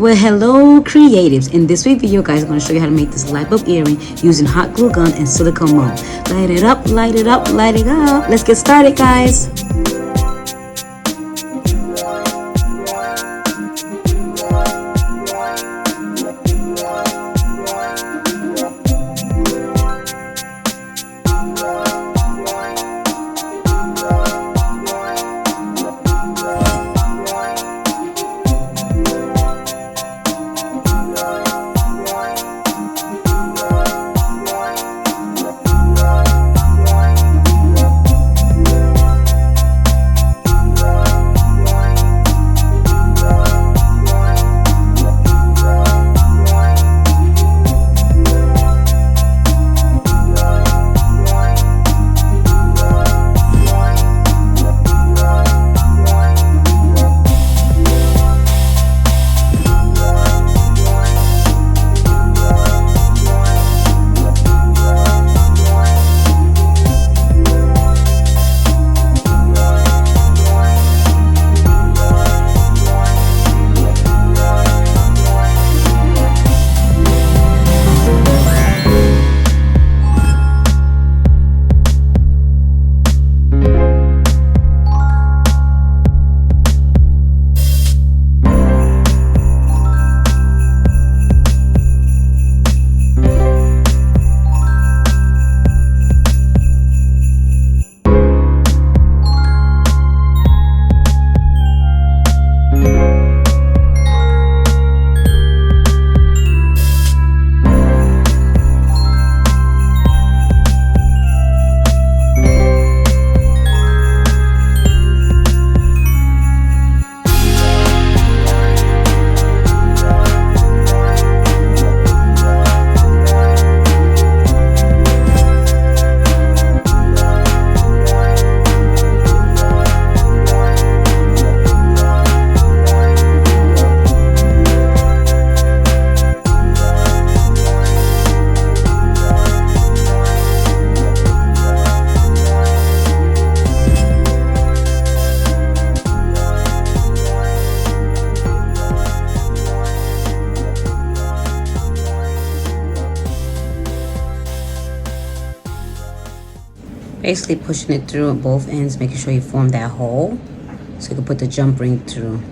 Well, hello creatives. In this week's video, guys, I'm going to show you how to make this light bulb earring using hot glue gun and silicone mold. Light it up, light it up, light it up. Let's get started, guys. Basically pushing it through at both ends, making sure you form that hole so you can put the jump ring through.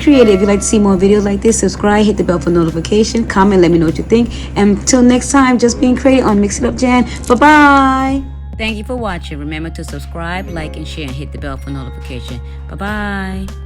Creative. If you'd like to see more videos like this, subscribe, hit the bell for notification, comment, let me know what you think. And until next time, just being creative on Mix It Up Jan. Bye-bye. Thank you for watching. Remember to subscribe, like, and share, and hit the bell for notification. Bye-bye.